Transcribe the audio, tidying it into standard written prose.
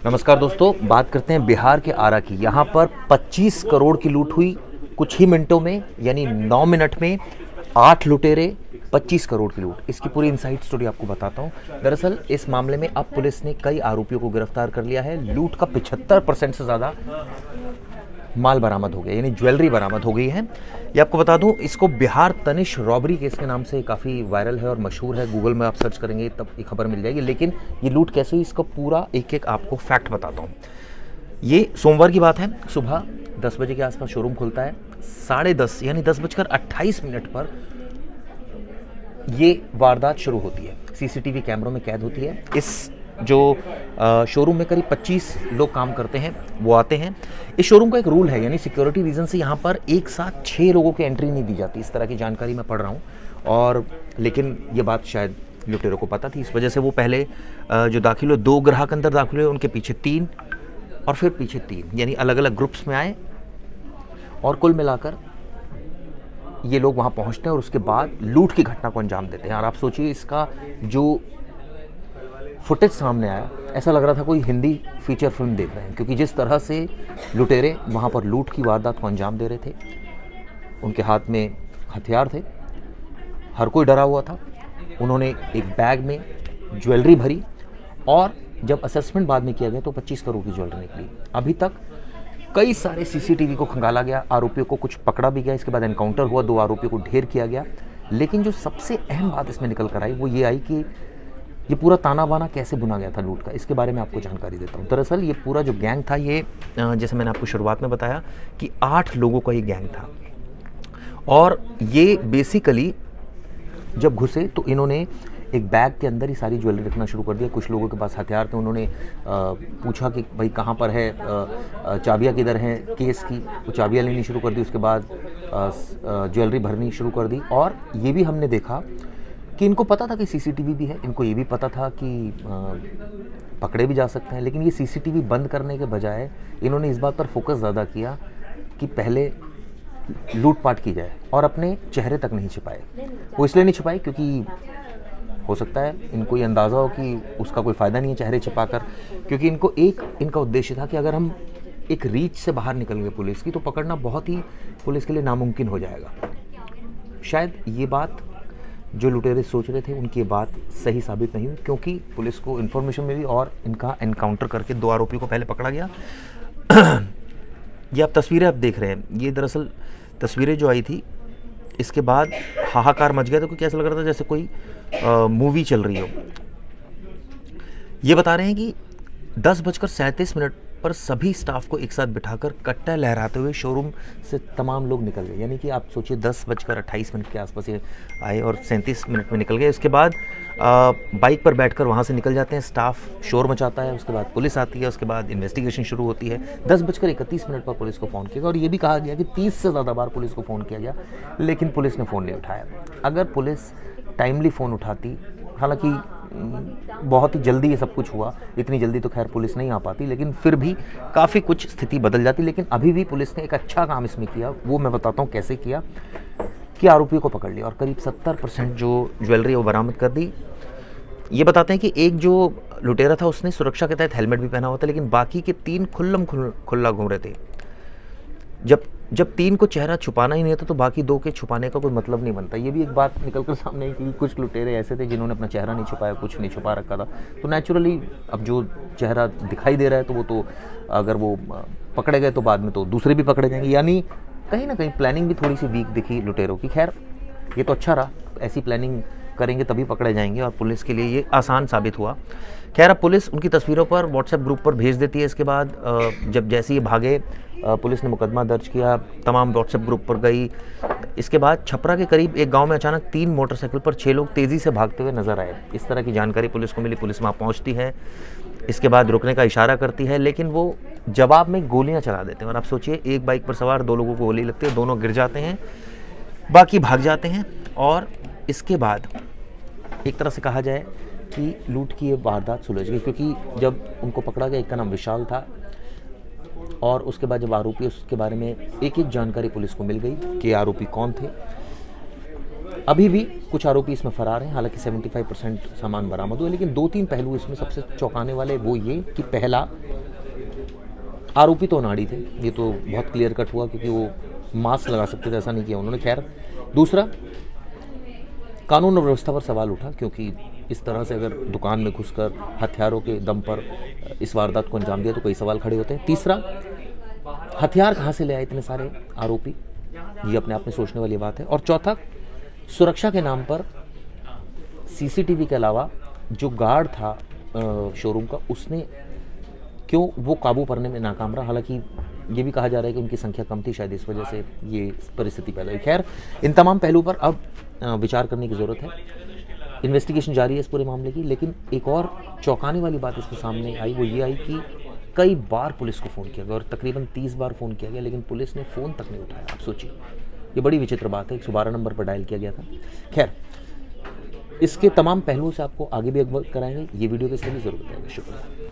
नमस्कार दोस्तों, बात करते हैं बिहार के आरा की। यहाँ पर 25 करोड़ की लूट हुई कुछ ही मिनटों में, यानी 9 मिनट में 8 लुटेरे, 25 करोड़ की लूट। इसकी पूरी इनसाइड स्टोरी आपको बताता हूँ। दरअसल इस मामले में अब पुलिस ने कई आरोपियों को गिरफ्तार कर लिया है। लूट का 75% से ज़्यादा माल बरामद हो गया, यानी ज्वेलरी बरामद हो गई है। ये आपको बता दूं, इसको बिहार तनिष रॉबरी केस के नाम से काफ़ी वायरल है और मशहूर है। गूगल में आप सर्च करेंगे तब ये खबर मिल जाएगी। लेकिन ये लूट कैसे हुई, इसका पूरा एक एक आपको फैक्ट बताता हूँ। ये सोमवार की बात है। सुबह 10 बजे के आसपास शोरूम खुलता है। 10:30 यानी 10:28 पर ये वारदात शुरू होती है। सीसीटीवी कैमरों में कैद होती है। इस जो शोरूम में करीब 25 लोग काम करते हैं, वो आते हैं। इस शोरूम का एक रूल है, यानी सिक्योरिटी रीज़न से यहाँ पर एक साथ 6 लोगों की एंट्री नहीं दी जाती। इस तरह की जानकारी मैं पढ़ रहा हूँ। और लेकिन ये बात शायद लुटेरों को पता थी, इस वजह से वो पहले जो दाखिल हुए, 2 ग्राहक अंदर दाखिल हुए, उनके पीछे 3 और फिर पीछे 3, यानी अलग अलग ग्रुप्स में आए। और कुल मिलाकर ये लोग वहाँ पहुँचते हैं और उसके बाद लूट की घटना को अंजाम देते हैं। और आप सोचिए, इसका जो फुटेज सामने आया, ऐसा लग रहा था कोई हिंदी फीचर फिल्म देख रहे हैं, क्योंकि जिस तरह से लुटेरे वहाँ पर लूट की वारदात को अंजाम दे रहे थे। उनके हाथ में हथियार थे, हर कोई डरा हुआ था। उन्होंने एक बैग में ज्वेलरी भरी और जब असेसमेंट बाद में किया गया तो 25 करोड़ की ज्वेलरी निकली। अभी तक कई सारे सीसीटीवी को खंगाला गया, आरोपियों को कुछ पकड़ा भी गया। इसके बाद एनकाउंटर हुआ, 2 आरोपियों को ढेर किया गया। लेकिन जो सबसे अहम बात इसमें निकल कर आई वो ये आई कि ये पूरा ताना बाना कैसे बुना गया था लूट का। इसके बारे में आपको जानकारी देता हूँ। दरअसल ये पूरा जो गैंग था, ये जैसे मैंने आपको शुरुआत में बताया कि 8 लोगों का ये गैंग था। और ये बेसिकली जब घुसे तो इन्होंने एक बैग के अंदर ही सारी ज्वेलरी रखना शुरू कर दिया। कुछ लोगों के पास हथियार थे। उन्होंने पूछा कि भाई कहाँ पर है, चाबियाँ किधर हैं केस की। वो चाबियाँ लेनी शुरू कर दी। उसके बाद ज्वेलरी भरनी शुरू कर दी। और ये भी हमने देखा कि इनको पता था कि सीसीटीवी भी है। इनको ये भी पता था कि पकड़े भी जा सकते हैं। लेकिन ये सीसीटीवी बंद करने के बजाय इन्होंने इस बात पर फोकस ज़्यादा किया कि पहले लूटपाट की जाए, और अपने चेहरे तक नहीं छिपाए। वो इसलिए नहीं छिपाए क्योंकि हो सकता है इनको ये अंदाज़ा हो कि उसका कोई फ़ायदा नहीं है चेहरे छिपाकर। क्योंकि इनका उद्देश्य था कि अगर हम एक रीच से बाहर निकल गए पुलिस की, तो पकड़ना बहुत ही पुलिस के लिए नामुमकिन हो जाएगा। शायद ये बात जो लुटेरे सोच रहे थे, उनकी बात सही साबित नहीं हुई, क्योंकि पुलिस को इन्फॉर्मेशन मिली और इनका एनकाउंटर करके 2 आरोपियों को पहले पकड़ा गया। ये आप तस्वीरें आप देख रहे हैं, ये दरअसल तस्वीरें जो आई थी, इसके बाद हाहाकार मच गया था, क्योंकि ऐसा लग रहा था जैसे कोई मूवी चल रही हो। ये बता रहे हैं कि 10:37 पर सभी स्टाफ को एक साथ बिठाकर कट्टा लहराते हुए शोरूम से तमाम लोग निकल गए। यानी कि आप सोचिए 10:28 के आसपास ये आए और 37 मिनट में निकल गए। उसके बाद बाइक पर बैठकर वहाँ से निकल जाते हैं। स्टाफ शोर मचाता है। उसके बाद पुलिस आती है। उसके बाद इन्वेस्टिगेशन शुरू होती है। 10:31 पर पुलिस को फ़ोन किया गया और ये भी कहा गया कि 30 से ज़्यादा बार पुलिस को फ़ोन किया गया, लेकिन पुलिस ने फ़ोन नहीं उठाया। अगर पुलिस टाइमली फ़ोन उठाती, हालांकि बहुत ही जल्दी ये सब कुछ हुआ, इतनी जल्दी तो खैर पुलिस नहीं आ पाती, लेकिन फिर भी काफ़ी कुछ स्थिति बदल जाती। लेकिन अभी भी पुलिस ने एक अच्छा काम इसमें किया, वो मैं बताता हूँ कैसे किया। कि आरोपियों को पकड़ लिया और करीब 70% जो ज्वेलरी है वो बरामद कर दी। ये बताते हैं कि एक जो लुटेरा था उसने सुरक्षा के तहत हेलमेट भी पहना हुआ था, लेकिन बाकी के 3 खुल्ला घूम रहे थे। जब 3 को चेहरा छुपाना ही नहीं था तो बाकी 2 के छुपाने का कोई मतलब नहीं बनता। ये भी एक बात निकल कर सामने आई कि कुछ लुटेरे ऐसे थे जिन्होंने अपना चेहरा नहीं छुपाया, कुछ नहीं छुपा रखा था। तो नेचुरली अब जो चेहरा दिखाई दे रहा है तो वो तो अगर वो पकड़े गए तो बाद में तो दूसरे भी पकड़े जाएंगे। यानी कहीं ना कहीं प्लानिंग भी थोड़ी सी वीक दिखी लुटेरों की। खैर ये तो अच्छा रहा, ऐसी प्लानिंग करेंगे तभी पकड़े जाएंगे और पुलिस के लिए ये आसान साबित हुआ। खैर अब पुलिस उनकी तस्वीरों पर व्हाट्सएप ग्रुप पर भेज देती है। इसके बाद जब जैसे ये भागे, पुलिस ने मुकदमा दर्ज किया, तमाम व्हाट्सएप ग्रुप पर गई। इसके बाद छपरा के करीब एक गांव में अचानक 3 मोटरसाइकिल पर 6 लोग तेज़ी से भागते हुए नजर आए। इस तरह की जानकारी पुलिस को मिली। पुलिस वहाँ पहुँचती है। इसके बाद रुकने का इशारा करती है, लेकिन वो जवाब में गोलियाँ चला देते हैं। और आप सोचिए, एक बाइक पर सवार 2 लोगों को गोली लगती है, दोनों गिर जाते हैं, बाकी भाग जाते हैं। और इसके बाद एक तरह से कहा जाए कि लूट की ये वारदात सुलझ गई, क्योंकि जब उनको पकड़ा गया, एक का नाम विशाल था, और उसके बाद जब आरोपी, उसके बारे में एक जानकारी पुलिस को मिल गई कि आरोपी कौन थे। अभी भी कुछ आरोपी इसमें फरार हैं, हालांकि 75% सामान बरामद हुआ, लेकिन 2-3 पहलू इसमें सबसे चौंकाने वाले वो ये कि पहला, आरोपी तो अनाड़ी थे, ये तो बहुत क्लियर कट हुआ, क्योंकि वो मास्क लगा सकते थे, ऐसा नहीं किया उन्होंने। खैर, दूसरा, कानून और व्यवस्था पर सवाल उठा, क्योंकि इस तरह से अगर दुकान में घुसकर हथियारों के दम पर इस वारदात को अंजाम दिया तो कई सवाल खड़े होते हैं। तीसरा, हथियार कहाँ से ले आए इतने सारे आरोपी, ये अपने आप में सोचने वाली बात है। और चौथा, सुरक्षा के नाम पर सीसीटीवी के अलावा जो गार्ड था शोरूम का, उसने क्यों वो काबू करने में नाकाम रहा। हालांकि ये भी कहा जा रहा है कि उनकी संख्या कम थी, शायद इस वजह से ये परिस्थिति पैदा हुई। खैर, इन तमाम पहलुओं पर अब विचार करने की ज़रूरत है। इन्वेस्टिगेशन जारी है इस पूरे मामले की। लेकिन एक और चौंकाने वाली बात इसमें सामने आई, वो ये आई कि कई बार पुलिस को फ़ोन किया गया, और तकरीबन 30 बार फ़ोन किया गया, लेकिन पुलिस ने फ़ोन तक नहीं उठाया। आप सोचिए, ये बड़ी विचित्र बात है। 112 नंबर पर डायल किया गया था। खैर, इसके तमाम पहलुओं से आपको आगे भी अवगत कराएंगे। ये वीडियो के लिए ज़रूर बताएंगे। शुक्रिया।